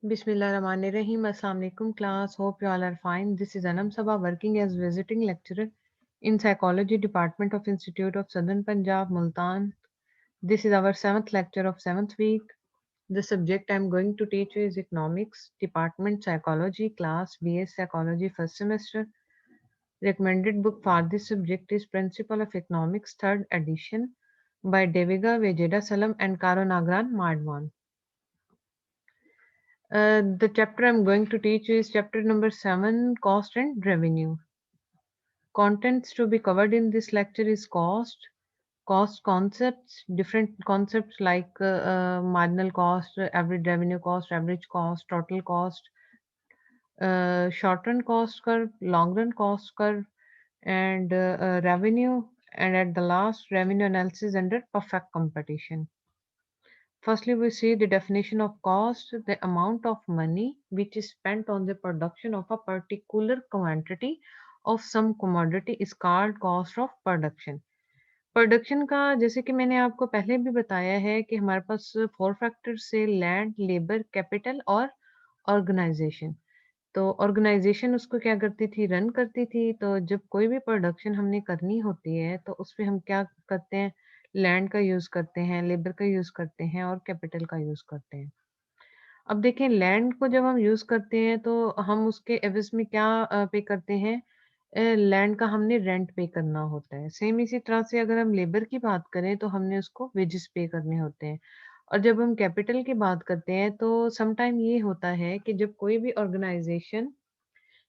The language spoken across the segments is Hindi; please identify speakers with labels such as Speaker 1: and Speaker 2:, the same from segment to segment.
Speaker 1: Bismillahirrahmanirrahim. Assalamu alaikum class. Hope you all are fine. This is Anam Sabha working as visiting lecturer in Psychology Department of Institute of Southern Punjab, Multan. This is our 7th lecture of 7th week. The subject I am going to teach you is Economics, Department Psychology, class BS Psychology first semester. Recommended book for this subject is Principle of Economics, 3rd edition by Deviga Vejeda Salam and Karunagran Madwan. The chapter I'm going to teach you is chapter number 7, Cost and Revenue. Contents to be covered in this lecture is cost concepts, different concepts like marginal cost, average revenue cost, average cost, total cost, short run cost curve, long run cost curve, and revenue, and at the last, revenue analysis under perfect competition. Firstly, we see the definition of cost. The amount of money which is spent on the production of a particular quantity of some commodity is called cost of production. Production का जैसे कि मैंने आपको पहले भी बताया है कि हमारे पास 4 फैक्टर्स से लैंड, लेबर, कैपिटल और ऑर्गेनाइजेशन। तो ऑर्गेनाइजेशन उसको क्या करती थी? रन करती थी। तो जब कोई भी प्रोडक्शन हमने करनी होती है तो उसमें हम क्या करते हैं? लैंड का यूज़ करते हैं, लेबर का यूज़ करते हैं और कैपिटल का यूज़ करते हैं। अब देखें लैंड को जब हम यूज़ करते हैं तो हम उसके एवज़ में क्या पे करते हैं? लैंड का हमने रेंट पे करना होता है। सेम इसी तरह से अगर हम लेबर की बात करें तो हमने उसको वेजेस पे करने होते हैं। और जब हम कैपिटल की बात करते हैं तो सम टाइम ये होता है कि जब कोई भी ऑर्गेनाइज़ेशन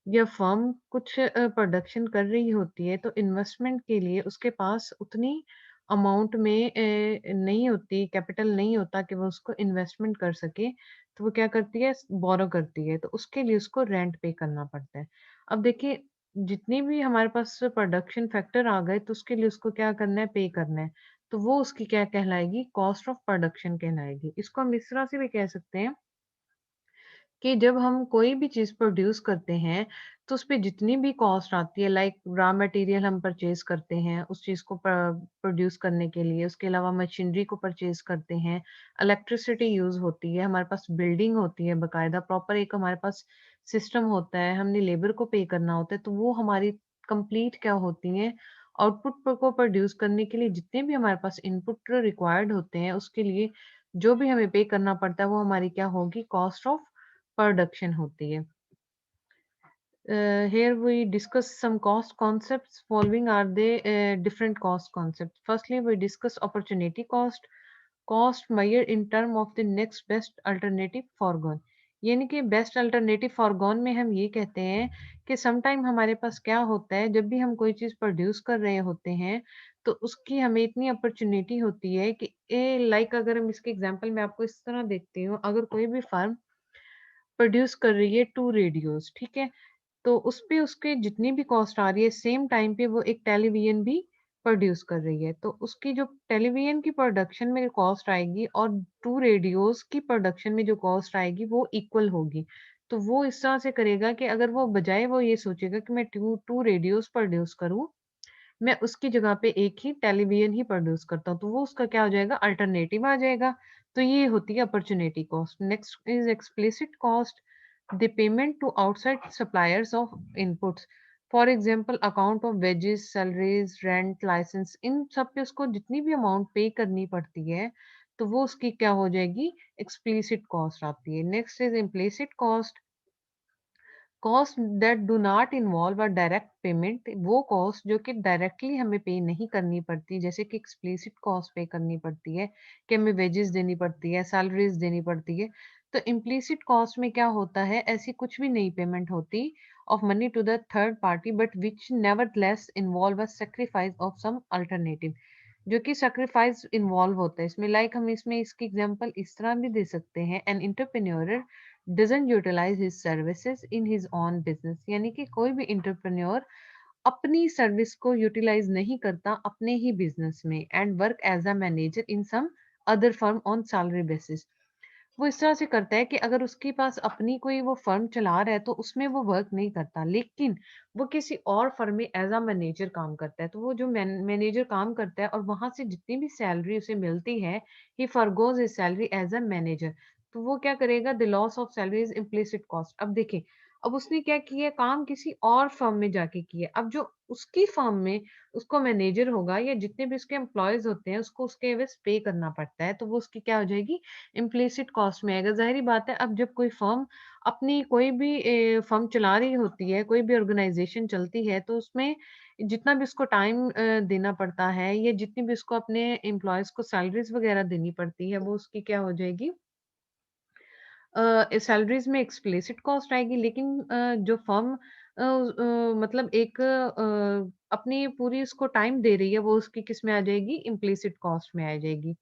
Speaker 1: या फर्म कुछ प्रोडक्शन कर रही होती है तो इन्वेस्टमेंट के लिए उसके पास उतनी अमाउंट में नहीं होती, कैपिटल नहीं होता कि वो उसको इन्वेस्टमेंट कर सके, तो वो क्या करती है? बोरो करती है, तो उसके लिए उसको रेंट पे करना पड़ता है। अब देखिए जितनी भी हमारे पास प्रोडक्शन फैक्टर आ गए तो उसके लिए उसको क्या करना है? पे करना है। तो वो उसकी क्या कहलाएगी? कॉस्ट ऑफ प्रोडक्शन कहलाएगी। इसको हम इस तरह से भी कह सकते हैं कि जब हम कोई भी चीज़ प्रोड्यूस करते हैं, तो उसपे जितनी भी कॉस्ट आती है लाइक रॉ मटेरियल हम परचेज़ करते हैं, उस चीज़ को प्रोड्यूस करने के लिए, उसके अलावा मशीनरी को परचेज़ करते हैं, इलेक्ट्रिसिटी यूज़ होती है, हमारे पास बिल्डिंग होती है बाकायदा प्रॉपर एक हमारे पास सिस्टम होता है, हमने लेबर को पे करना होता है, तो वो हमारी कंप्लीट क्या होती हैं, आउटपुट को प्रोड्यूस करने के लिए जितने भी हमारे पास इनपुट रिक्वायर्ड होते हैं, उसके लिए जो भी हमें पे करना पड़ता है, वो हमारी क्या होगी? कॉस्ट ऑफ प्रोडक्शन होती है। Here we discuss some cost concepts. Following are the different cost concepts. Firstly, we discuss opportunity cost. Cost measured in term of the next best alternative foregone. यानी कि बेस्ट अल्टरनेटिव फॉरगॉन में हम ये कहते हैं कि सम टाइम हमारे पास क्या होता है जब भी हम कोई चीज़ प्रोड्यूस कर रहे होते हैं तो उसकी हमें इतनी अपॉर्चुनिटी होती है कि लाइक अगर हम इसके एग्जांपल में आपको इस तरह देखती हूँ अगर कोई भी फर्म प्रोड्यूस कर रही है 2 रेडियोज़, ठीक है? तो उसपे उसके जितनी भी कॉस्ट आ रही है सेम टाइम पे वो एक टेलीविज़न भी प्रोड्यूस कर रही है। तो उसकी जो टेलीविज़न की प्रोडक्शन में कॉस्ट आएगी और 2 रेडियोज़ की प्रोडक्शन में जो कॉस्ट आएगी वो इक्वल होगी। तो वो इस तरह से करेगा कि अगर वो बजाए वो ये सोचेगा कि मैं 2 रेडियोज़ प्रोड्यूस करूँ, मैं उसकी जगह पे एक ही टेलीविज़न ही प्रोड्यूस करता हूँ। तो वो उसका क्या हो जाएगा? अल्टरनेटिव आ जाएगा। तो ये होती है opportunity cost. Next is explicit cost, the payment to outside suppliers of inputs. For example account of wages, salaries, rent, license इन सब पे उसको जितनी भी अमाउंट पे करनी पड़ती है, तो वो उसकी क्या हो जाएगी? एक्सप्लिसिट कॉस्ट आती है। Next is implicit cost, cost that do not involve a direct payment, वो कॉस्ट जो कि डायरेक्टली हमें पे नहीं करनी पड़ती जैसे कि एक्सप्लिसिट कॉस्ट पे करनी पड़ती है कि हमें वेजेस देनी पड़ती है, सैलरीज देनी पड़ती है। तो इम्प्लिसिट कॉस्ट में क्या होता है? ऐसी कुछ भी नहीं पेमेंट होती of money to the third party but which nevertheless involve a sacrifice of some alternative, जो कि सैक्रिफाइस इन्वॉल्व होता है इसमें। लाइक हम इसमें इसकी एग्जांपल इस तरह भी दे सकते हैं, an entrepreneur doesn't utilise his services in his own business, यानी कि कोई भी एंटरप्रेन्योर अपनी सर्विस को यूटिलाइज नहीं करता अपने ही बिजनेस में and work as a manager in some other firm on salary basis. वो इस तरह से करता है कि अगर उसके पास अपनी कोई वो फर्म चला रहा है तो उसमें वो वर्क नहीं करता, लेकिन वो किसी और फर्म में एज अ मैनेजर काम करता है। तो वो जो मैनेजर काम करता है और वहां से जितनी भी सैलरी उसे मिलती है he forgoes his salary as a manager. तो वो क्या करेगा, the loss of salary is implicit cost. अब देखिए, अब उसने क्या किया, काम किसी और फर्म में जाके किया। अब जो उसकी फर्म में उसको मैनेजर होगा या जितने भी उसके एम्प्लॉयज होते हैं उसको उसके एवज पे करना पड़ता है, तो वो उसकी क्या हो जाएगी, इम्प्लिसिट कॉस्ट में आएगा। जाहिर बात है, अब जब कोई फर्म अपनी कोई भी फर्म चला रही होती है, कोई भी ऑर्गेनाइजेशन चलती है, तो उसमें जितना भी उसको टाइम देना पड़ता है या जितनी भी उसको अपने एम्प्लॉयज को सैलरीज वगैरह देनी पड़ती है, वो उसकी क्या हो जाएगी, सैलरीज में एक्सप्लिसिट कॉस्ट आएगी। लेकिन जो फर्म मतलब एक अपनी पूरी उसको टाइम दे रही है, वो उसकी किस में आ जाएगी, इम्प्लिसिट कॉस्ट में आ जाएगी।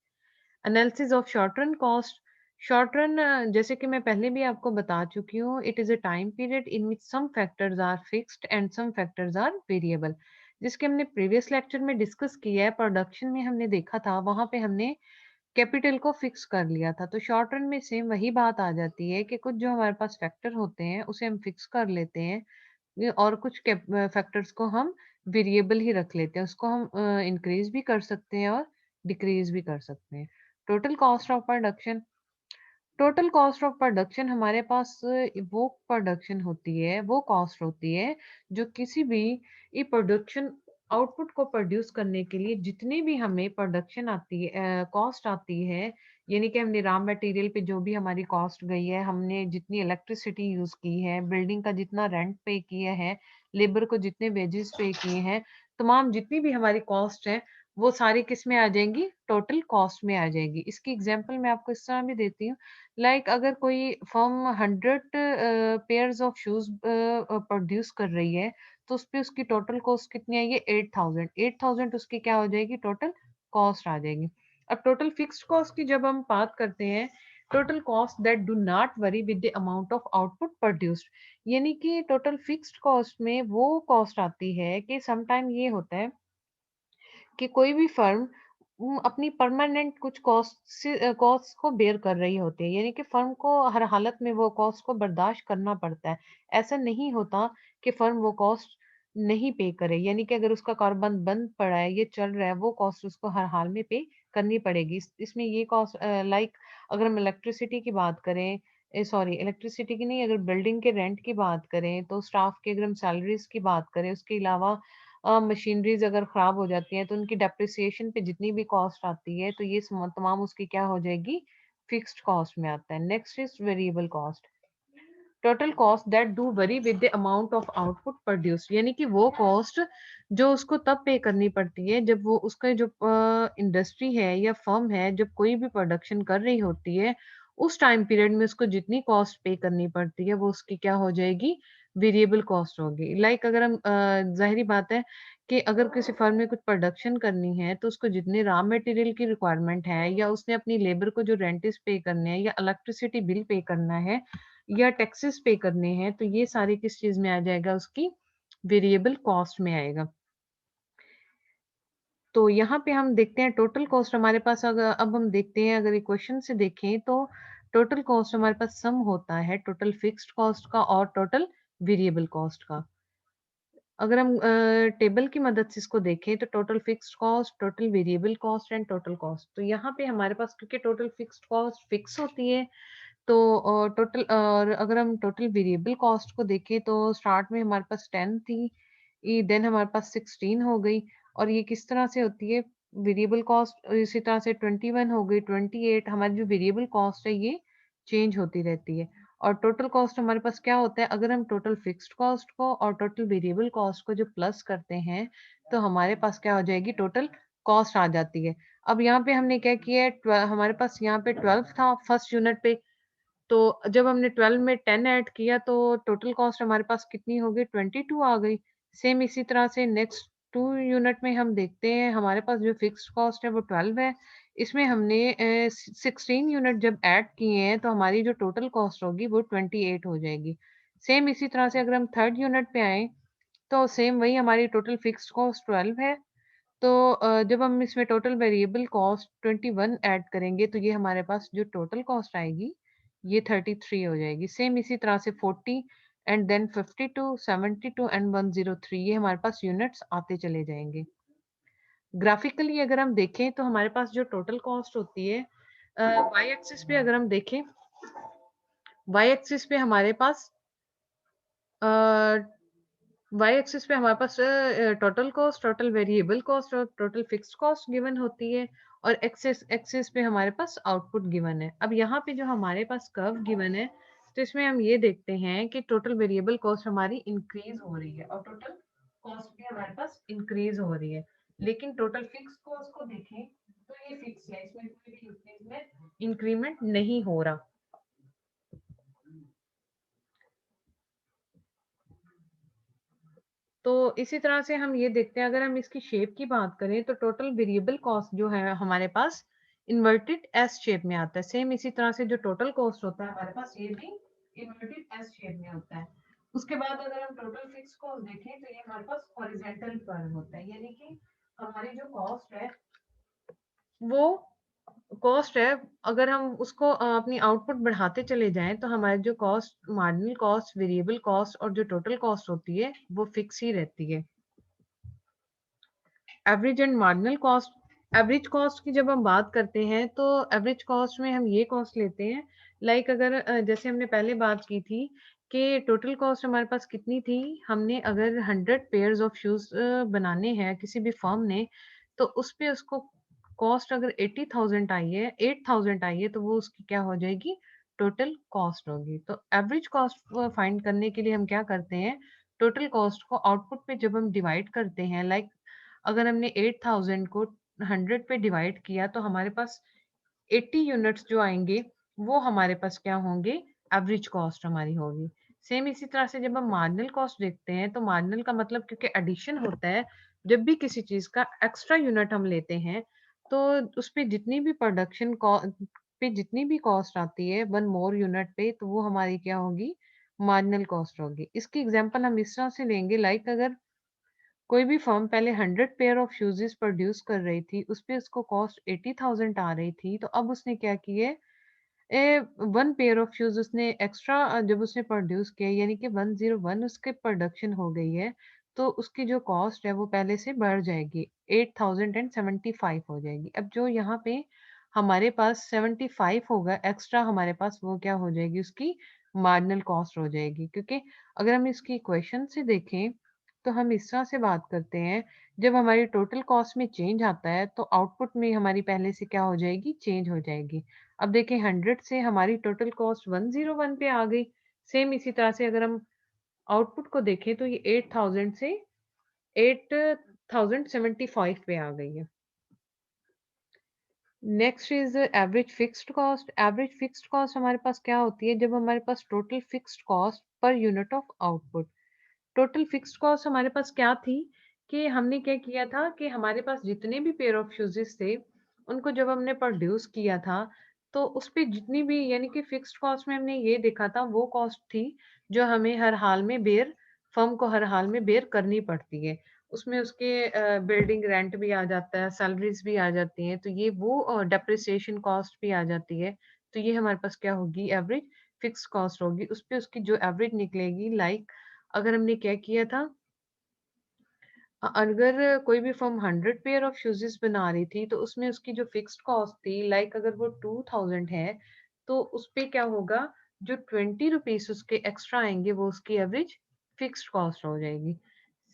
Speaker 1: Analysis of short run cost. Short run, जैसे कि मैं पहले भी आपको बता चुकी हूँ, it is a time period in which some factors are fixed and some factors are variable. जिसके हमने प्रीवियस लेक्चर में डिस्कस किया है, प्रोडक्शन में हमने देखा था, वहां पे हमने कैपिटल को फिक्स कर लिया था। तो शॉर्ट रन में सेम वही बात आ जाती है कि कुछ जो हमारे पास फैक्टर होते हैं उसे हम फिक्स कर लेते हैं, और कुछ फैक्टर्स को हम वेरिएबल ही रख लेते हैं, उसको हम इंक्रीज भी कर सकते हैं और डिक्रीज भी कर सकते हैं। Total cost of production. Total cost of production हमारे पास वो प्रोडक्शन होती है, वो कॉस्ट होती है जो किसी भी ये प्रोडक्शन आउटपुट को प्रोड्यूस करने के लिए जितनी भी हमें प्रोडक्शन आती है, कॉस्ट आती है, यानी कि हमने रॉ मटेरियल पे जो भी हमारी कॉस्ट गई है, हमने जितनी इलेक्ट्रिसिटी यूज की है, बिल्डिंग का जितना रेंट पे किया है, लेबर को जितने वेजेस पे किए हैं, तमाम जितनी भी हमारी कॉस्ट है, वो सारी किस में आ जाएंगी, टोटल कॉस्ट में आ जाएगी। इसकी एग्जांपल मैं आपको इस तरह भी देती हूँ, लाइक अगर कोई firm 100 pairs of shoes produce कर रही है, तो उस पे उसकी टोटल कॉस्ट कितनी आएगी, 8000। 8000 उसकी क्या हो जाएगी, टोटल कॉस्ट आ जाएगी। अब टोटल फिक्स्ड कॉस्ट की जब हम बात करते हैं, total cost that do not worry with the amount of output produced, यानी कि टोटल फिक्स्ड कॉस्ट में वो कॉस्ट आती है कि समटाइम ये होता है कि कोई भी फर्म अपनी परमानेंट कुछ कॉस्ट को बेयर कर रही होती है, यानी कि फर्म को हर हालत में वो कॉस्ट को बर्दाश्त करना पड़ता है। ऐसा नहीं होता कि फर्म वो कॉस्ट नहीं पे करे, यानी कि अगर उसका कारोबार बंद पड़ा है, ये चल रहा है, वो कॉस्ट उसको हर हाल में पे करनी पड़ेगी। इसमें ये कॉस्ट, लाइक अगर हम इलेक्ट्रिसिटी की बात करें, सॉरी इलेक्ट्रिसिटी की नहीं, अगर बिल्डिंग के रेंट की बात करें, तो स्टाफ की अगर हम सैलरीज की बात करें, उसके अलावा मशीनरीज अगर खराब हो जाती हैं तो उनकी डेप्रिसिएशन पे जितनी भी कॉस्ट आती है, तो ये तमाम उसकी क्या हो जाएगी, फिक्स्ड कॉस्ट में आता है। Next is variable cost. Total cost that do worry with the amount of output produce, यानी कि वो कॉस्ट जो उसको तब पे करनी पड़ती है जब वो उसका जो इंडस्ट्री है या फर्म है, जब कोई भी प्रोडक्शन कर रही होती है, उस टाइम पीरियड में उसको जितनी कॉस्ट पे करनी पड़ती है, वो उसकी क्या हो जाएगी, वेरिएबल कॉस्ट होगी। लाइक अगर हम जाहिर बात है कि अगर किसी फर्म में कुछ प्रोडक्शन करनी है, तो उसको जितने रॉ मटेरियल की रिक्वायरमेंट है, या उसने अपनी लेबर को जो रेंटिस पे करने हैं, या इलेक्ट्रिसिटी बिल पे करना है, या टैक्सेस पे करने हैं, तो ये सारी किस चीज में आ जाएगा, उसकी वेरिएबल कॉस्ट में आएगा। तो यहाँ पे हम देखते हैं टोटल कॉस्ट हमारे पास, अगर अब हम देखते हैं, अगर इक्वेशन से देखें तो टोटल कॉस्ट हमारे पास सम होता है टोटल फिक्स्ड कॉस्ट का और टोटल वेरिएबल कॉस्ट का। अगर हम टेबल की मदद से इसको देखें, तो total fixed cost, total variable cost and total cost, तो यहाँ पे हमारे पास क्योंकि टोटल फिक्स्ड कॉस्ट फिक्स होती है, तो टोटल, और अगर हम टोटल वेरिएबल कॉस्ट को देखें, तो स्टार्ट में हमारे पास 10 थी, देन हमारे पास 16 हो गई, और ये किस तरह से होती है, वेरिएबल कॉस्ट इसी तरह से 21 हो गई, 28, हमारी जो वेरिएबल कॉस्ट है ये चेंज होती रहती है। और टोटल कॉस्ट हमारे पास क्या होता है, अगर हम टोटल फिक्स्ड कॉस्ट को और टोटल वेरिएबल कॉस्ट को जो प्लस करते हैं, तो हमारे पास क्या हो जाएगी, टोटल कॉस्ट आ जाती है। अब यहाँ पे हमने क्या किया है, हमारे पास यहाँ पे 12 था फर्स्ट यूनिट पे, तो जब हमने 12 में 10 ऐड किया, तो टोटल कॉस्ट हमारे पास कितनी हो गई, 22 आ गई। सेम इसी तरह से नेक्स्ट 2 यूनिट में हम देखते हैं, हमारे पास जो फिक्स्ड कॉस्ट है वो 12 है, इसमें हमने 16 यूनिट जब ऐड किए हैं, तो हमारी जो टोटल कॉस्ट होगी वो 28 हो जाएगी। सेम इसी तरह से अगर हम थर्ड यूनिट पे आए, तो सेम वही हमारी टोटल फिक्स्ड कॉस्ट 12 है, तो जब हम इसमें टोटल वेरिएबल कॉस्ट 21 ऐड करेंगे, तो ये हमारे पास जो टोटल कॉस्ट आएगी ये 33 हो जाएगी। सेम इसी तरह से 40 एंड देन 52, 72 एंड 103, ये हमारे पास यूनिट्स आते चले जाएंगे। ग्राफिकली अगर हम देखें, तो हमारे पास जो टोटल कॉस्ट होती है, वाई एक्सिस पे अगर हम देखें, वाई एक्सिस पे हमारे पास वाई एक्सिस पे हमारे पास total cost, total variable cost और टोटल फिक्स्ड कॉस्ट गिवन होती है, और एक्सिस एक्सिस पे हमारे पास आउटपुट गिवन है। अब यहाँ पे जो हमारे पास कर्व गिवन है, तो इसमें हम ये देखते हैं कि टोटल वेरिएबल कॉस्ट हमारी इंक्रीज हो रही है और टोटल कॉस्ट भी हमारे पास इंक्रीज हो रही है। लेकिन टोटल फिक्स कॉस्ट को देखें तो ये फिक्स है, इसमें कोई भी इसमें इंक्रीमेंट नहीं हो रहा। तो इसी तरह से हम ये देखते हैं, अगर हम इसकी शेप की बात करें तो टोटल वेरिएबल कॉस्ट जो है हमारे पास इन्वर्टेड एस शेप में आता है। सेम इसी तरह से जो टोटल कॉस्ट होता है हमारे पास ये भी इन्वर्टेड एस शेप में होता है। उसके बाद अगर हम टोटल फिक्स कॉस्ट देखें तो ये हमारे पास हॉरिजॉन्टल कर्व होता है, यानी कि हमारी जो कॉस्ट है वो कॉस्ट है, अगर हम उसको अपनी आउटपुट बढ़ाते चले जाएं तो हमारी जो cost, marginal cost, variable cost और जो टोटल कॉस्ट होती है वो फिक्स ही रहती है। Average and marginal cost, average cost की जब हम बात करते हैं तो एवरेज कॉस्ट में हम ये कॉस्ट लेते हैं, लाइक अगर जैसे हमने पहले बात की थी कि टोटल कॉस्ट हमारे पास कितनी थी, हमने अगर 100 पेयर्स ऑफ शूज बनाने हैं किसी भी फर्म ने, तो उस पे उसको कॉस्ट अगर 80,000 आई है, 8,000 आई है, तो वो उसकी क्या हो जाएगी, टोटल कॉस्ट होगी। तो एवरेज कॉस्ट फाइंड करने के लिए हम क्या करते हैं, टोटल कॉस्ट को आउटपुट पे जब हम डिवाइड करते हैं, लाइक अगर हमने 8,000 को 100 पे डिवाइड किया तो हमारे पास 80 यूनिट्स जो आएंगे वो हमारे पास क्या होंगे, एवरेज कॉस्ट हमारी होगी। सेम इसी तरह से जब हम मार्जिनल कॉस्ट देखते हैं तो मार्जिनल का मतलब, क्योंकि एडिशन होता है, जब भी किसी चीज का एक्स्ट्रा यूनिट हम लेते हैं तो उस पे जितनी भी प्रोडक्शन पे जितनी भी कॉस्ट आती है वन मोर यूनिट पे, तो वो हमारी क्या होगी, मार्जिनल कॉस्ट होगी। इसकी एग्जांपल हम इस तरह से लेंगे, लाइक अगर कोई भी फर्म पहले 100 पेयर ऑफ शूजेस प्रोड्यूस कर रही थी, उस पे उसको कॉस्ट 80,000 आ रही थी, तो अब उसने क्या किया, वन पेयर ऑफ शूज उसने एक्स्ट्रा जब उसने प्रोड्यूस किया, यानी कि 101 उसके प्रोडक्शन हो गई है, तो उसकी जो कॉस्ट है वो पहले से बढ़ जाएगी, 8,075 हो जाएगी। अब जो यहाँ पे हमारे पास 75 होगा एक्स्ट्रा हमारे पास, वो क्या हो जाएगी, उसकी मार्जिनल कॉस्ट हो जाएगी। क्योंकि अगर हम इसकी इक्वेशन से देखें तो हम इस तरह से बात करते हैं, जब हमारी टोटल कॉस्ट में चेंज आता है तो आउटपुट में हमारी पहले से क्या हो जाएगी, चेंज हो जाएगी। अब देखें 100 से हमारी टोटल कॉस्ट 101 पे आ गई। सेम इसी तरह से अगर हम आउटपुट को देखें तो ये 8,000 से 8,075 पे आ गई है। Next is average fixed cost. Average fixed cost हमारे पास क्या होती है, जब हमारे पास total fixed cost per unit of output, total fixed cost हमारे पास क्या थी, कि हमने क्या किया था कि हमारे पास जितने भी पेयर ऑफ शूजेस थे उनको जब हमने प्रोड्यूस किया था, तो उस पे जितनी भी, यानी कि फिक्स्ड कॉस्ट में हमने ये देखा था वो कॉस्ट थी जो हमें हर हाल में बेयर, फर्म को हर हाल में बेयर करनी पड़ती है। उसमें उसके बिल्डिंग रेंट भी आ जाता है, सैलरीज भी आ जाती हैं, तो ये वो डेप्रिसिएशन कॉस्ट भी आ जाती है। तो ये हमारे पास क्या होगी, एवरेज फिक्स कॉस्ट होगी। उस पे उसकी जो एवरेज निकलेगी, लाइक अगर हमने क्या किया था, अगर कोई भी फर्म 100 पेयर ऑफ शूजेस बना रही थी तो उसमें उसकी जो फिक्स्ड कॉस्ट थी, लाइक अगर वो 2,000 है, तो उस पे क्या होगा, जो 20 रुपीज उसके एक्स्ट्रा आएंगे वो उसकी एवरेज फिक्स्ड कॉस्ट हो जाएगी।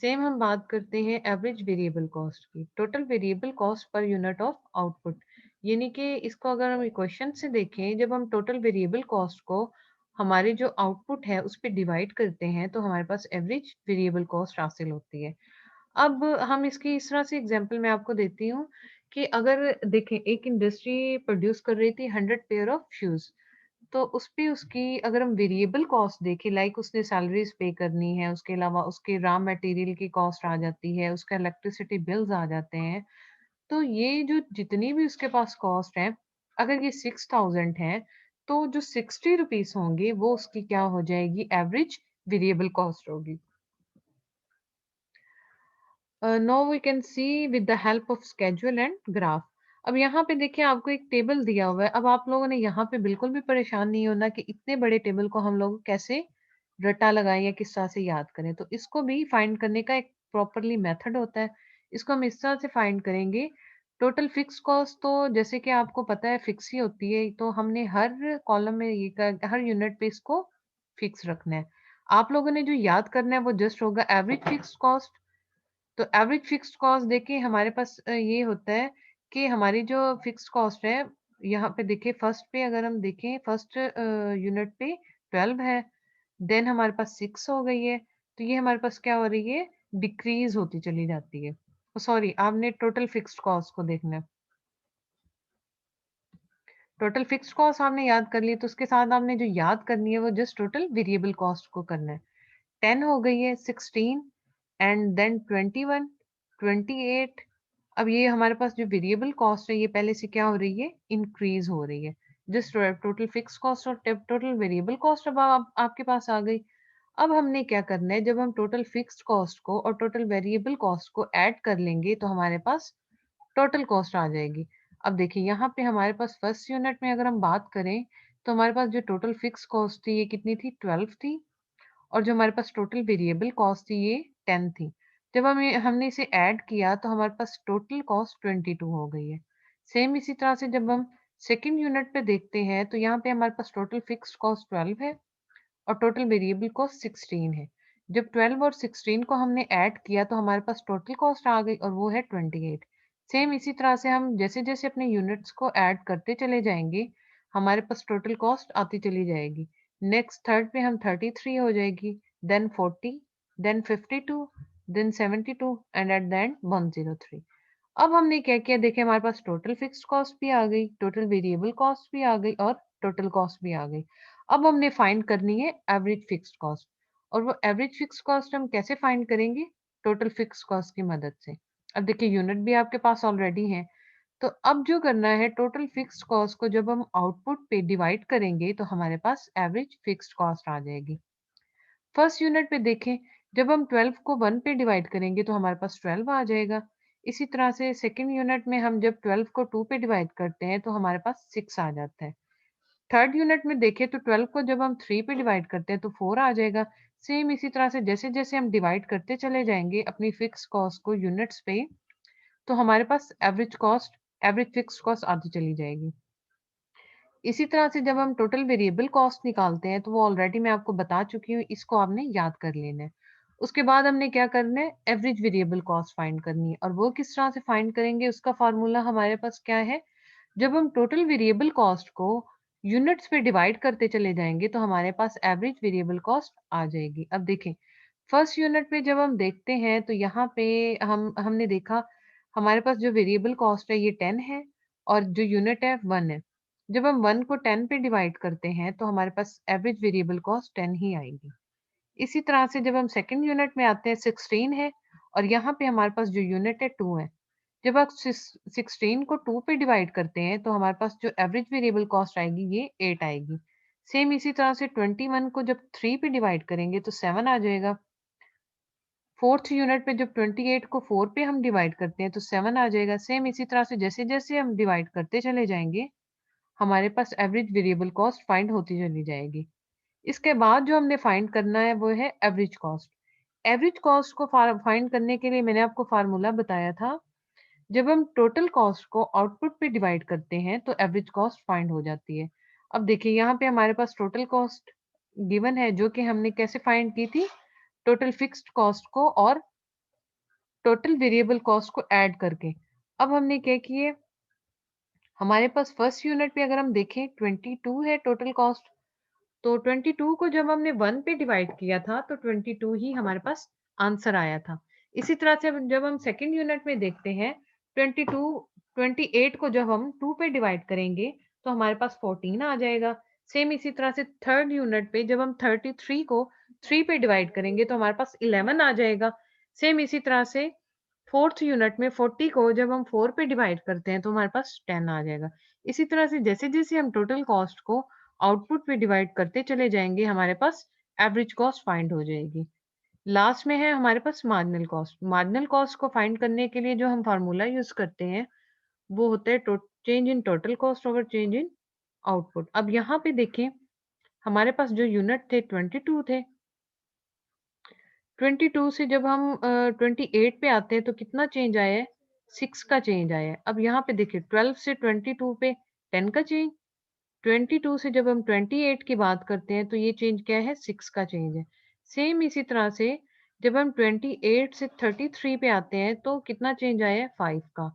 Speaker 1: सेम हम बात करते हैं एवरेज वेरिएबल कॉस्ट की, total variable cost per unit of output, यानी कि इसको अगर हम इक्वेशन से देखें, जब हम टोटल वेरिएबल कॉस्ट को हमारे जो आउटपुट है उस पर डिवाइड करते हैं तो हमारे पास एवरेज वेरिएबल कॉस्ट हासिल होती है। अब हम इसकी इस तरह से एग्जांपल मैं आपको देती हूँ कि अगर देखें एक इंडस्ट्री प्रोड्यूस कर रही थी 100 पेयर ऑफ शूज, तो उस पे उसकी अगर हम वेरिएबल कॉस्ट देखें, लाइक उसने सैलरीज पे करनी है, उसके अलावा उसके रॉ मटेरियल की कॉस्ट आ जाती है, उसका इलेक्ट्रिसिटी बिल्स आ जाते हैं, तो ये जो जितनी भी उसके पास कॉस्ट है, अगर ये 6,000 है, तो जो 60 रुपीज होंगे वो उसकी क्या हो जाएगी, एवरेज वेरिएबल कॉस्ट होगी। No we can see with the help of schedule and graph. अब यहाँ पे देखिए आपको एक टेबल दिया हुआ है, अब आप लोगों ने यहाँ पे बिल्कुल भी परेशान नहीं होना कि इतने बड़े टेबल को हम लोग कैसे रट्टा लगाएं या किस तरह से याद करें। तो इसको भी फाइंड करने का एक प्रॉपरली मेथड होता है। इसको हम इस तरह से फाइंड करेंगे, टोटल फिक्स कॉस्ट तो जैसे कि आपको पता है फिक्स ही होती है, तो हमने हर कॉलम में हर यूनिट पे इसको फिक्स रखना है। आप लोगों ने जो याद करना है वो जस्ट होगा एवरेज फिक्स कॉस्ट। तो एवरेज फिक्स्ड कॉस्ट देखिए हमारे पास ये होता है कि हमारी जो फिक्स्ड कॉस्ट है, यहाँ पे देखिए फर्स्ट पे अगर हम देखें फर्स्ट यूनिट पे 12 है, देन हमारे पास 6 हो गई है, तो ये हमारे पास क्या हो रही है, डिक्रीज होती चली जाती है। सॉरी, आपने टोटल फिक्स्ड कॉस्ट को देखना है। टोटल फिक्स्ड कॉस्ट आपने याद कर ली, तो उसके साथ आपने जो याद करनी है वो जस्ट टोटल वेरिएबल कॉस्ट को करना है। 10 हो गई है, 16 एंड देन 21, 28। अब ये हमारे पास जो वेरिएबल कॉस्ट है ये पहले से क्या हो रही है, इंक्रीज हो रही है। जस्ट टोटल फिक्स कॉस्ट और टोटल वेरिएबल कॉस्ट अब आपके पास आ गई। अब हमने क्या करना है, जब हम टोटल फिक्स्ड कॉस्ट को और टोटल वेरिएबल कॉस्ट को ऐड कर लेंगे तो हमारे पास टोटल कॉस्ट आ जाएगी। अब देखिए यहाँ पे हमारे पास फर्स्ट यूनिट में अगर हम बात करें तो हमारे पास जो टोटल फिक्स कॉस्ट थी ये कितनी थी, 12 थी, और जो हमारे पास टोटल वेरिएबल कॉस्ट थी ये 10 थी। जब हमने इसे ऐड किया तो हमारे पास टोटल कॉस्ट 22 हो गई है। सेम इसी तरह से जब हम सेकंड यूनिट पे देखते हैं तो यहाँ पे हमारे पास टोटल फिक्स्ड कॉस्ट 12 है और टोटल वेरिएबल कॉस्ट 16 है। जब 12 और 16 को हमने ऐड किया तो हमारे पास टोटल कॉस्ट आ गई और वो है 28। सेम इसी तरह से हम जैसे जैसे अपने यूनिट्स को ऐड करते चले जाएंगे हमारे पास टोटल कॉस्ट आती चली जाएगी। नेक्स्ट थर्ड पे हम 33 हो जाएगी, then 40, then 52, then 72 and at the end 103। अब हमने क्या किया, देखिए हमारे पास टोटल फिक्स्ड कॉस्ट भी आ गई, टोटल वेरिएबल कॉस्ट भी आ गई और टोटल कॉस्ट भी आ गई। अब हमने फाइंड करनी है एवरेज फिक्स्ड कॉस्ट, और वो एवरेज फिक्स्ड कॉस्ट हम कैसे फाइंड करेंगे, टोटल फिक्स्ड कॉस्ट की मदद से। अब देखिए यूनिट भी आपके पास ऑलरेडी है, तो अब जो करना है टोटल फिक्स्ड कॉस्ट को जब हम आउटपुट पे डिवाइड करेंगे तो हमारे पास एवरेज फिक्स्ड कॉस्ट आ जाएगी। फर्स्ट यूनिट पे देखें, जब हम 12 को 1 पे डिवाइड करेंगे तो हमारे पास 12 आ जाएगा। इसी तरह से सेकेंड यूनिट में हम जब 12 को 2 पे डिवाइड करते हैं तो हमारे पास 6 आ जाता है। थर्ड यूनिट में देखें तो 12 को जब हम 3 पे डिवाइड करते हैं तो 4 आ जाएगा। सेम इसी तरह से जैसे जैसे हम डिवाइड करते चले जाएंगे अपनी फिक्स कॉस्ट को यूनिट्स पे, तो हमारे पास एवरेज फिक्स कॉस्ट आती चली जाएगी। इसी तरह से जब हम टोटल वेरिएबल कॉस्ट निकालते हैं तो वो ऑलरेडी मैं आपको बता चुकी हूँ, इसको आपने याद कर लेना है। उसके बाद हमने क्या करना है, एवरेज वेरिएबल कॉस्ट फाइंड करनी है, और वो किस तरह से फाइंड करेंगे उसका फार्मूला हमारे पास क्या है, जब हम टोटल वेरिएबल कॉस्ट को यूनिट्स पे डिवाइड करते चले जाएंगे तो हमारे पास एवरेज वेरिएबल कॉस्ट आ जाएगी। अब देखें फर्स्ट यूनिट पे जब हम देखते हैं तो यहाँ पे हमने देखा हमारे पास जो वेरिएबल कॉस्ट है ये 10 है और जो यूनिट है 1 है। जब हम 1 को 10 पे डिवाइड करते हैं तो हमारे पास एवरेज वेरिएबल कॉस्ट 10 ही आएगी। इसी तरह से जब हम सेकंड यूनिट में आते हैं 16 है और यहाँ पे हमारे पास जो यूनिट है 2 है। जब आप 16 को 2 पे डिवाइड करते हैं तो हमारे पास जो एवरेज वेरिएबल कॉस्ट आएगी ये 8 आएगी। सेम इसी तरह से 21 को जब 3 पे डिवाइड करेंगे तो 7 आ जाएगा। फोर्थ यूनिट पे जब 28 को 4 पे हम डिवाइड करते हैं तो 7 आ जाएगा। सेम इसी तरह से जैसे जैसे हम डिवाइड करते चले जाएंगे हमारे पास एवरेज वेरिएबल कॉस्ट फाइंड होती चली जाएगी। इसके बाद जो हमने फाइंड करना है वो है एवरेज कॉस्ट। एवरेज कॉस्ट को फाइंड करने के लिए मैंने आपको फार्मूला बताया था, जब हम टोटल कॉस्ट को आउटपुट पे डिवाइड करते हैं तो एवरेज कॉस्ट फाइंड हो जाती है। अब देखिए यहाँ पे हमारे पास टोटल कॉस्ट गिवन है जो कि हमने कैसे फाइंड की थी, टोटल फिक्स्ड कॉस्ट को और टोटल वेरिएबल कॉस्ट को ऐड करके। अब हमने क्या किए, हमारे पास फर्स्ट यूनिट पे अगर हम देखें 22 है टोटल कॉस्ट, तो 22 को जब हमने 1 पे डिवाइड किया था तो 22 ही हमारे पास आंसर आया था। इसी तरह से जब हम सेकंड यूनिट में देखते हैं 22 28 को जब हम 2 पे डिवाइड करेंगे तो हमारे पास 14 आ जाएगा। सेम इसी तरह से थर्ड यूनिट पे जब हम 33 को 3 पे डिवाइड करेंगे तो हमारे पास 11 आ जाएगा। सेम इसी तरह से फोर्थ यूनिट में 40 को जब हम 4 पे डिवाइड करते हैं तो हमारे पास 10 आ जाएगा। इसी तरह से जैसे जैसे हम टोटल कॉस्ट को आउटपुट पे डिवाइड करते चले जाएंगे हमारे पास एवरेज कॉस्ट फाइंड हो जाएगी। लास्ट में है हमारे पास मार्जिनल कॉस्ट। मार्जिनल कॉस्ट को फाइंड करने के लिए जो हम फार्मूला यूज करते हैं वो होता है change in total cost over change in output. अब यहाँ पे देखें हमारे पास जो यूनिट थे 22 थे, 22 से जब हम 28 पे आते हैं तो कितना चेंज आया है, 6 का चेंज आया है। अब यहाँ पे देखिए 12 से 22 पे 10 का चेंज, 22 से जब हम 28 की बात करते हैं तो ये चेंज क्या है? 6 का चेंज है। सेम इसी तरह से जब हम 28 से 33 पे आते हैं तो कितना चेंज आया है? 5 का।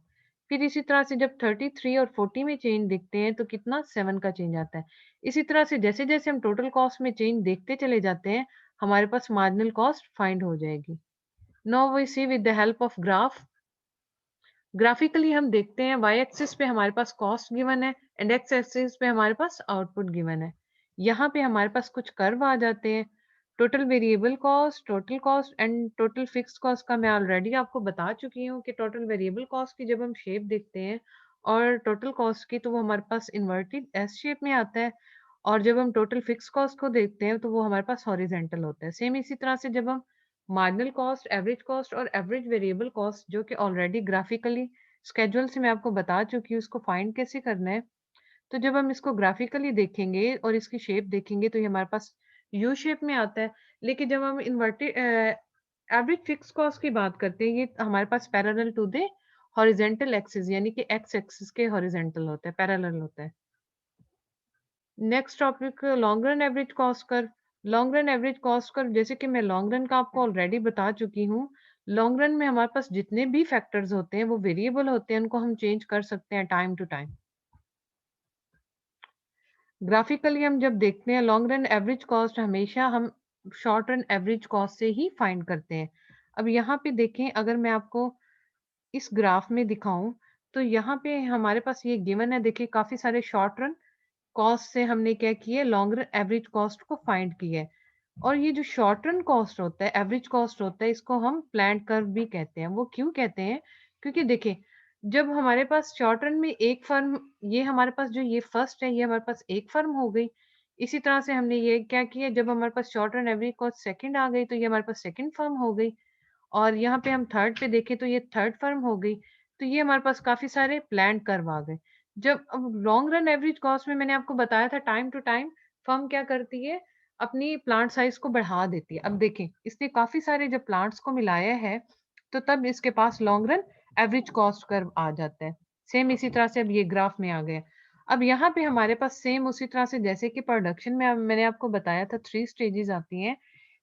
Speaker 1: फिर इसी तरह से जब 33 और 40 में चेंज देखते हैं तो कितना? 7 का चेंज आता है। इसी तरह से जैसे-जैसे हम टोटल कॉस्ट में चेंज देखते चले जाते हैं, हमारे पास मार्जिनल कॉस्ट फाइंड हो जाएगी। Now we see with the help of graph. Graphically हम देखते हैं वाई एक्सिस पे हमारे पास कॉस्ट गिवन है एंड एक्स एक्सिस पे हमारे पास आउटपुट गिवन है। यहाँ पे हमारे पास कुछ कर्व आ जाते हैं। Total variable cost, total cost and total fixed cost का मैं ऑलरेडी आपको बता चुकी हूँ कि टोटल वेरिएबल कॉस्ट की जब हम शेप देखते हैं और टोटल कॉस्ट की तो वो हमारे पास इन्वर्टेड एस शेप में आता है, और जब हम टोटल फिक्स कॉस्ट को देखते हैं तो वो हमारे पास हॉरिजेंटल होता है। सेम इसी तरह से जब हम मार्जिनल कॉस्ट और एवरेज वेरिएबल कॉस्ट जो कि ऑलरेडी ग्राफिकली स्केड्यूल से मैं आपको बता चुकी हूँ इसको फाइंड कैसे करना है। तो जब हम इसको ग्राफिकली देखेंगे और इसकी शेप देखेंगे तो ये हमारे पास यू शेप में आता है। लेकिन जब हम इन्वर्टेड एवरेज फिक्स कॉस्ट की बात करते हैं ये हमारे पास parallel to the horizontal axis यानी कि एक्स एक्सिस के हॉरिजेंटल होता है, पैरेलल होता है। Next topic long run average cost curve. Long run average cost curve जैसे कि मैं लॉन्ग रन का आपको ऑलरेडी बता चुकी हूँ। लॉन्ग रन में हमारे पास जितने भी फैक्टर्स होते हैं वो वेरिएबल होते हैं, उनको हम चेंज कर सकते हैं टाइम टू टाइम। ग्राफिकली हम जब देखते हैं लॉन्ग रन एवरेज कॉस्ट हमेशा हम शॉर्ट रन एवरेज कॉस्ट से ही फाइंड करते हैं। अब यहाँ पे देखें, अगर मैं आपको इस ग्राफ में दिखाऊं तो यहाँ पे हमारे पास ये गिवन है। देखिए काफी सारे शॉर्ट रन कॉस्ट से हमने क्या किया, लॉन्ग रन एवरेज कॉस्ट को फाइंड किया है। और ये जो शॉर्ट रन कॉस्ट होता है, एवरेज कॉस्ट होता है, इसको हम प्लान्ड कर्व भी कहते हैं। वो क्यों कहते हैं? क्योंकि देखिए जब हमारे पास शॉर्ट रन में एक फर्म, ये हमारे पास जो ये फर्स्ट है ये हमारे पास एक फर्म हो गई। इसी तरह से हमने ये क्या किया, जब हमारे पास short run average cost second आ गई तो ये हमारे पास सेकंड फर्म हो गई। और यहाँ पे हम थर्ड पे देखें तो ये थर्ड फर्म हो गई। तो ये हमारे पास काफी सारे प्लान कर्व आ गए। जब अब लॉन्ग रन एवरेज कॉस्ट में मैंने आपको बताया था टाइम टू टाइम फर्म क्या करती है, अपनी प्लांट साइज को बढ़ा देती है। अब देखें इसने काफी सारे जब प्लांट्स को मिलाया है तो तब इसके पास long run average cost curve आ जाता है। सेम इसी तरह से अब ये ग्राफ में आ गया। अब यहाँ पे हमारे पास सेम उसी तरह से जैसे कि प्रोडक्शन में मैंने आपको बताया था 3 स्टेजेस आती हैं।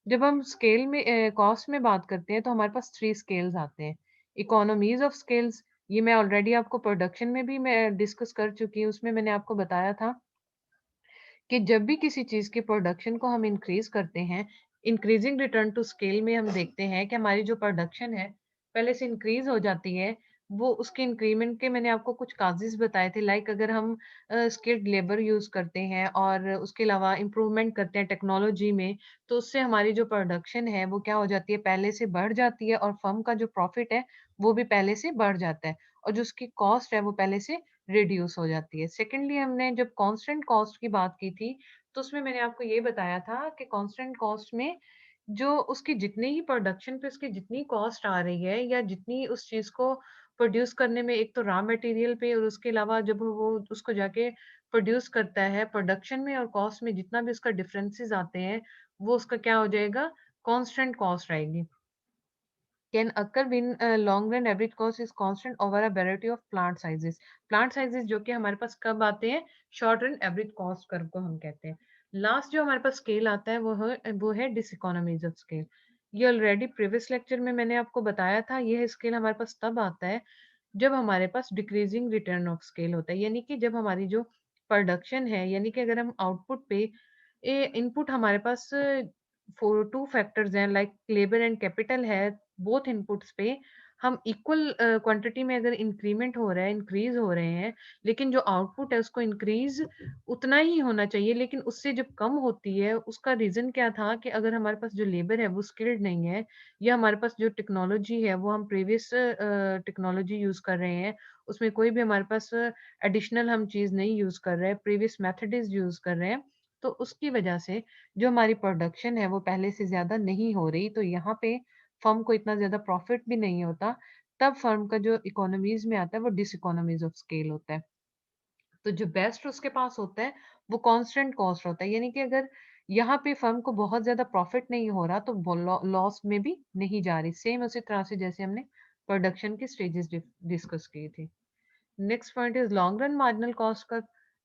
Speaker 1: जब हम स्केल में कॉस्ट में बात करते हैं तो हमारे पास 3 स्केल्स आते हैं। इकोनॉमीज ऑफ स्केल्स, ये मैं ऑलरेडी आपको प्रोडक्शन में भी मैं डिस्कस कर चुकी हूँ। उसमें मैंने आपको बताया था कि जब भी किसी चीज़ की प्रोडक्शन को हम इंक्रीज करते हैं, इंक्रीजिंग रिटर्न टू स्केल में हम देखते हैं कि हमारी जो प्रोडक्शन है पहले से इंक्रीज हो जाती है। वो उसके इंक्रीमेंट के मैंने आपको कुछ काजेज बताए थे, लाइक अगर हम स्किल्ड लेबर यूज करते हैं और उसके अलावा इम्प्रूवमेंट करते हैं टेक्नोलॉजी में, तो उससे हमारी जो प्रोडक्शन है वो क्या हो जाती है, पहले से बढ़ जाती है और फर्म का जो प्रॉफिट है वो भी पहले से बढ़ जाता है और जो उसकी कॉस्ट है वो पहले से रिड्यूस हो जाती है। सेकेंडली हमने जब कांस्टेंट कॉस्ट की बात की थी तो उसमें मैंने आपको ये बताया था कि कांस्टेंट कॉस्ट में जो उसकी जितनी ही प्रोडक्शन पे उसकी जितनी कॉस्ट आ रही है या जितनी उस चीज को प्रोड्यूस करने में, एक तो रॉ मटेरियल पे और उसके अलावा जब वो उसको जाके प्रोड्यूस करता है, प्रोडक्शन में और कॉस्ट में जितना भी उसका डिफरेंसेस आते हैं वो उसका क्या हो जाएगा, कांस्टेंट कॉस्ट रहेगी। can occur when long run average cost is constant over a variety of plant sizes। plant sizes जो कि हमारे पास कब आते हैं, short run average cost curve को हम कहते हैं। लास्ट जो हमारे पास स्केल आता है वो है डिसइकोनॉमीज ऑफ स्केल। ये ऑलरेडी प्रीवियस लेक्चर में मैंने आपको बताया था। यह स्केल हमारे पास तब आता है जब हमारे पास डिक्रीजिंग रिटर्न ऑफ स्केल होता है, यानी कि जब हमारी जो प्रोडक्शन है, यानी कि अगर हम आउटपुट पे इनपुट हमारे पास फोर टू फैक्टर्स हैं लाइक लेबर एंड कैपिटल है, बोथ इनपुट्स पे हम इक्वल क्वांटिटी में अगर इंक्रीमेंट हो रहा है, इंक्रीज हो रहे हैं, लेकिन जो आउटपुट है उसको इंक्रीज उतना ही होना चाहिए लेकिन उससे जब कम होती है, उसका रीजन क्या था कि अगर हमारे पास जो लेबर है वो स्किल्ड नहीं है या हमारे पास जो टेक्नोलॉजी है वो हम प्रीवियस टेक्नोलॉजी यूज कर रहे हैं, उसमें कोई भी हमारे पास एडिशनल हम चीज नहीं यूज कर रहे हैं, प्रीवियस मेथड्स यूज कर रहे हैं, तो उसकी वजह से जो हमारी प्रोडक्शन है वो पहले से ज्यादा नहीं हो रही, तो यहाँ पे फर्म को इतना ज्यादा प्रॉफिट भी नहीं होता। तब फर्म का जो इकोनॉमीज में आता है वो डिस इकोनॉमीज ऑफ स्केल होता है। तो जो बेस्ट उसके पास होता है वो कांस्टेंट कॉस्ट होता है, यानी कि अगर यहाँ पे फर्म को बहुत ज्यादा प्रॉफिट नहीं हो रहा तो लॉस में भी नहीं जा रही। सेम उसी तरह से जैसे हमने प्रोडक्शन की स्टेजेस डिस्कस की थी। Next point is long run marginal cost का।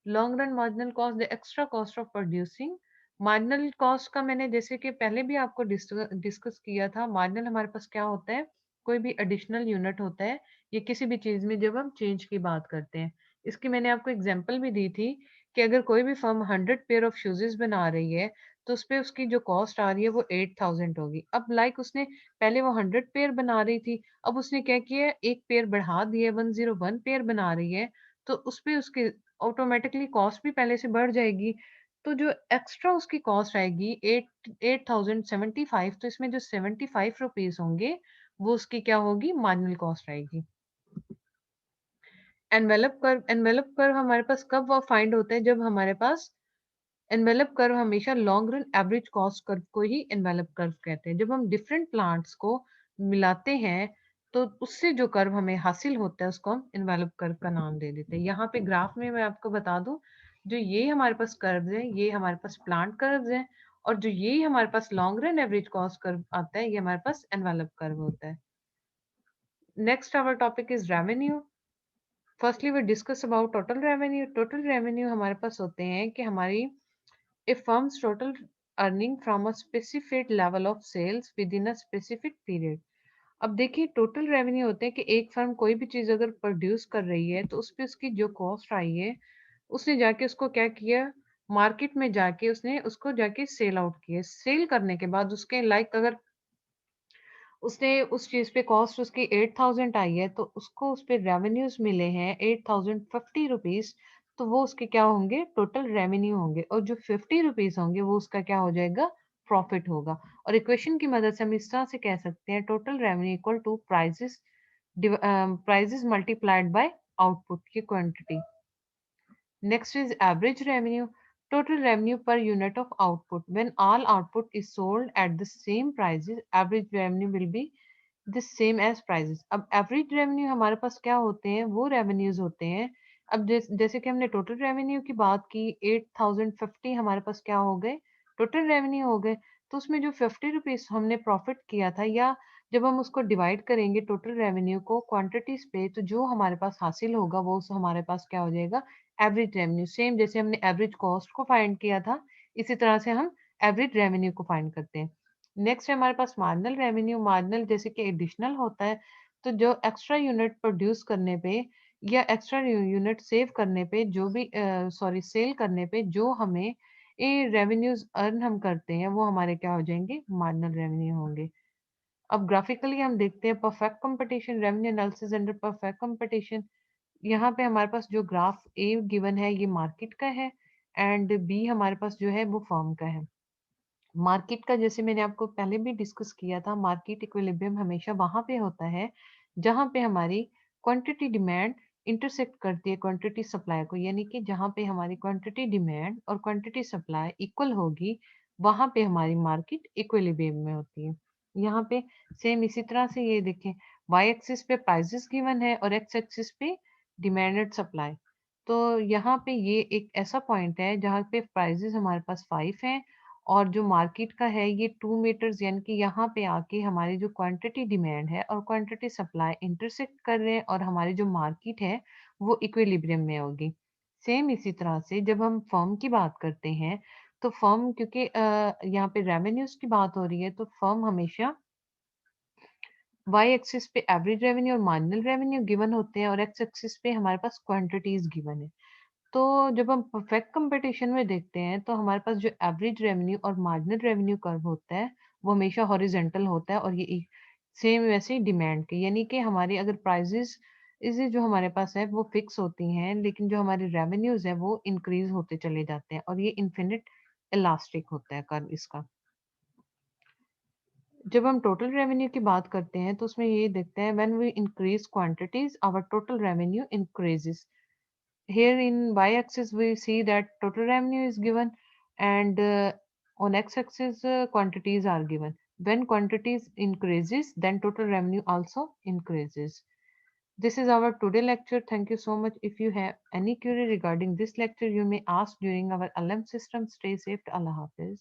Speaker 1: Long run marginal cost the extra cost of producing. Marginal cost का मैंने जैसे कि पहले भी आपको डिस्कस किया था, मार्जिनल हमारे पास क्या होता है, कोई भी एडिशनल यूनिट होता है ये किसी भी चीज में जब हम चेंज की बात करते हैं। इसकी मैंने आपको एग्जांपल भी दी थी कि अगर कोई भी फर्म 100 पेयर ऑफ शूजेस बना रही है तो उस पे उसकी जो कॉस्ट आ रही है वो 8,000 होगी। अब लाइक उसने पहले वो 100 पेयर बना रही थी, अब उसने क्या किया, एक पेयर बढ़ा दिया, 101 पेयर बना रही है, तो उस पे उसके ऑटोमेटिकली कॉस्ट भी पहले से बढ़ जाएगी। तो जो एक्स्ट्रा उसकी कॉस्ट आएगी 8,075, तो इसमें जो 75 रुपीज होंगे वो उसकी क्या होगी, मार्जिनल कॉस्ट आएगी। एनवेलप कर्व हमारे पास कब वो फाइंड होता है, जब हमारे पास एनवेलप कर्व हमेशा long run average cost curve को ही एनवेलप कर्व कहते हैं। जब हम डिफरेंट प्लांट्स को मिलाते हैं तो उससे जो कर्व हमें हासिल होता है उसको हम एनवेलप कर्व का नाम दे देते हैं। यहाँ पे ग्राफ में मैं आपको बता दूं, जो ये हमारे पास कर्व है ये हमारे पास प्लांट कर्व है, और जो ये हमारे पास long run average cost curve आता है ये हमारे पास एनवेलप कर्व होता है। Next our topic is revenue. Firstly we discuss about total revenue. Total revenue हमारे पास होते हैं कि हमारी a firm's total earning from a specific level of sales within a specific period। अब देखिए टोटल रेवेन्यू होते हैं कि एक फर्म कोई भी चीज अगर प्रोड्यूस कर रही है तो उस पे उसकी जो कॉस्ट आई है उसने जाके उसको क्या किया, मार्केट में जाके उसने उसको जाके सेल आउट किया। सेल करने के बाद उसके लाइक अगर उसने उस चीज पे कॉस्ट उसकी 8,000 आई है तो उसको उस पे रेवेन्यूज मिले हैं 8,050 रुपीज, तो वो उसके क्या होंगे, टोटल रेवेन्यू होंगे, और जो 50 रुपीज होंगे वो उसका क्या हो जाएगा, प्रॉफिट होगा। और इक्वेशन की मदद से हम इस तरह से कह सकते हैं total revenue equal to prices prices multiplied by output की quantity. Next is average revenue, total revenue per unit of output. When all output is sold at the same prices, average revenue will be the same as prices। अब average revenue हमारे पास क्या होते हैं, वो revenues होते हैं। अब जैसे कि हमने total revenue की बात की, 8,050 हमारे पास क्या हो गए, total revenue हो गए। तो उसमें जो 50 रुपीज हमने प्रॉफिट किया था, या जब हम उसको डिवाइड करेंगे टोटल रेवेन्यू को क्वांटिटीज पे, तो जो हमारे पास हासिल होगा वो हमारे पास क्या हो जाएगा, एवरेज रेवेन्यू। सेम जैसे हमने एवरेज कॉस्ट को फाइंड किया था इसी तरह से हम एवरेज रेवेन्यू को फाइंड करते हैं। नेक्स्ट है हमारे पास मार्जिनल रेवेन्यू। मार्जिनल जैसे कि एडिशनल होता है, तो जो एक्स्ट्रा यूनिट प्रोड्यूस करने पे या एक्स्ट्रा यूनिट सेव करने पे जो भी सॉरी सेल करने पे जो हमें ये रेवेन्यूज अर्न हम करते हैं वो हमारे क्या हो जाएंगे, मार्जिनल रेवेन्यू होंगे। अब ग्राफिकली हम देखते हैं perfect competition, revenue analysis under perfect competition. यहाँ पे हमारे पास जो ग्राफ ए गिवन है ये मार्केट का है, एंड बी हमारे पास जो है वो फर्म का है। मार्केट का जैसे मैंने आपको पहले भी डिस्कस किया था, मार्केट इक्विलिब्रियम हमेशा वहां पे होता है जहां पे हमारी क्वांटिटी डिमांड इंटरसेक्ट करती है क्वांटिटी सप्लाई को, यानी कि जहां पे हमारी क्वांटिटी डिमांड और क्वांटिटी सप्लाई इक्वल होगी वहां पे हमारी मार्केट इक्विलिब्रियम में होती है। यहाँ पे सेम इसी तरह से ये देखें, वाई एक्सिस पे प्राइसेस गिवन है और एक्स एक्सिस पे डिमांड एंड सप्लाई। तो यहाँ पे ये एक ऐसा पॉइंट है जहाँ पे प्राइसेस हमारे पास 5 हैं और जो मार्केट का है ये 2 मीटर्स, यानी कि यहाँ पे आके हमारी जो क्वांटिटी डिमांड है और क्वांटिटी सप्लाई इंटरसेक्ट कर रहे हैं और हमारी जो मार्केट है वो इक्विलिब्रियम में होगी। सेम इसी तरह से जब हम फर्म की बात करते हैं तो फर्म क्योंकि यहाँ पे रेवेन्यूज की बात हो रही है तो फर्म हमेशा वाई एक्सिस पे एवरेज रेवेन्यू और मार्जिनल रेवेन्यू गिवन होते हैं और एक्स एक्सिस पे हमारे पास क्वांटिटीज गिवन है। तो जब हम परफेक्ट कंपटीशन में देखते हैं तो हमारे पास जो एवरेज रेवेन्यू और मार्जिनल रेवेन्यू कर्व होता है वो हमेशा हॉरिजेंटल होता है, और ये सेम वैसे ही डिमांड के, यानी कि हमारी अगर प्राइजेस इसे जो हमारे पास है वो फिक्स होती हैं लेकिन जो हमारे रेवेन्यूज है वो इंक्रीज होते चले जाते हैं, और ये इन्फिनिट इलास्टिक होता है कर्व इसका। जब हम टोटल रेवेन्यू की बात करते हैं तो उसमें ये देखते हैं when we increase quantities our total revenue increases. Here in y-axis we see that total revenue is given, and on x-axis quantities are given. When quantities increases then total revenue also increases. This is our today lecture. Thank you so much. If you have any query regarding this lecture you may ask during our LM system. Stay safe. Allah Hafiz.